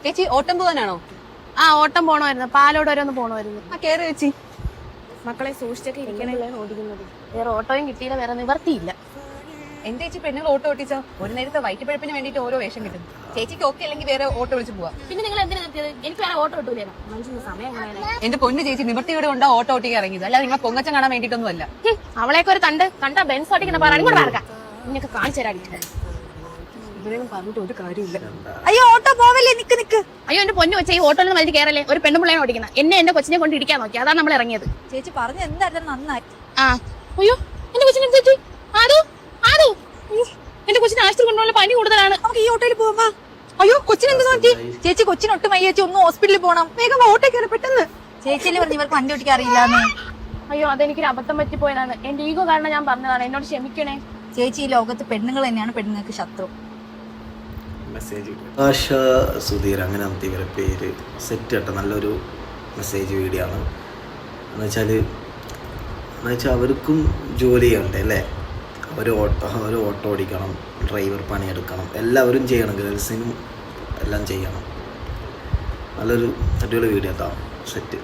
ചേച്ചി ഓട്ടം പോകാനാണോ? ആ ഓട്ടം പോണമായിരുന്നു, പാലോട് വരെ ഒന്ന് പോണമായിരുന്നു. ആ കേറി ചേച്ചി. മക്കളെ സൂക്ഷിച്ചൊക്കെ ഇരിക്കണേ. ഓടിക്കുന്നത് വേറെ ഓട്ടോയും കിട്ടിയില്ല, വേറെ നിവർത്തിയില്ല. എന്റെ ചേച്ചി പെണ്ണുങ്ങൾ ഓട്ടോ ഓട്ടിച്ചോ? ഒരു നേരത്തെ വയറ്റുപഴപ്പിന് വേണ്ടിട്ട് ഓരോ വേഷം കിട്ടും. ചേച്ചിക്ക് ഓക്കെ അല്ലെങ്കിൽ വേറെ ഓട്ടോ വിളിച്ച് പോവാ. പിന്നെ നിങ്ങൾ എന്തിനാ നിർത്തിയത്? എനിക്ക് വേറെ ഓട്ടോ കിട്ടൂലേ? മനുഷ്യന് സമയം എന്റെ പൊന്നു ചേച്ചി നിവർത്തിയോടെ കൊണ്ടാ ഓട്ടോ ഓട്ടിക്ക് ഇറങ്ങിയത്, അല്ലാതെ നിങ്ങളെ പൊങ്ങച്ചം കാണാൻ വേണ്ടിട്ടൊന്നും അല്ല. അവളെയൊക്കെ ഒരു കണ്ട ബെൻസ് ഓട്ടിക്കുന്ന പറയാൻ നിനക്ക് കാണിച്ചു തരാൻ ഇവരെയും പറഞ്ഞിട്ട് ഒരു കാര്യമില്ല. അയ്യോ ഓട്ടോ പോവല്ലേ, നിക്ക് നിക്ക്. അയ്യോ എന്റെ പൊന്നു വെച്ചാൽ ഈ ഓട്ടോയിൽ നിന്ന് വലിയ കയറല്ലേ? ഒരു പെണ്ണുപിള്ളയാണ് ഓടിക്കുന്നത്. എന്റെ കൊച്ചിനെ കൊണ്ട് ഇടിക്കാൻ നോക്കി, അതാണ് നമ്മൾ ഇറങ്ങിയത്. ചേച്ചി പറഞ്ഞു എന്തായാലും നന്നായി. ആ അയ്യോ എന്റെ കൊച്ചിനെ ചേച്ചി എന്റെ കൊച്ചിന് ആശുപത്രി കൊണ്ടുള്ള പനി കൂടുതലാണ്. നമുക്ക് ഈ ഓട്ടോയിൽ പോവാ. അയ്യോ കൊച്ചിനെന്ത് നോക്കി? ചേച്ചി കൊച്ചിനൊട്ടും വയ്യ ചേച്ചി, ഒന്ന് ഹോസ്പിറ്റലിൽ പോകണം. വേഗം ഓട്ടോ കയറി പെട്ടെന്ന്. ചേച്ചിയല്ലേ പറഞ്ഞു ഇവർക്ക് വണ്ടി ഓടിക്കാൻ അറിയില്ലാന്ന്. അയ്യോ അതെനിക്കൊരു അബദ്ധം പറ്റിപ്പോയതാണ്. എന്റെ ഈഗോ കാരണം ഞാൻ പറഞ്ഞതാണ്, എന്നോട് ക്ഷമിക്കണേ. ചേച്ചി ഈ ലോകത്ത് പെണ്ണുങ്ങൾ തന്നെയാണ് പെണ്ണുങ്ങൾക്ക് ശത്രു. ആശ സുധീർ അങ്ങനെ ഇവരെ പേര് സെറ്റ് കേട്ടോ. നല്ലൊരു മെസ്സേജ് വീഡിയോ ആണ്. എന്നുവെച്ചാൽ അവർക്കും ജോലി ചെയ്യണ്ടേ അല്ലേ? അവർ ഓട്ടോ ഓടിക്കണം, ഡ്രൈവർ പണിയെടുക്കണം, എല്ലാവരും ചെയ്യണം, ഗേൾസിനും എല്ലാം ചെയ്യണം. നല്ലൊരു അടിപൊളി വീഡിയോ കേട്ടോ, സെറ്റ്.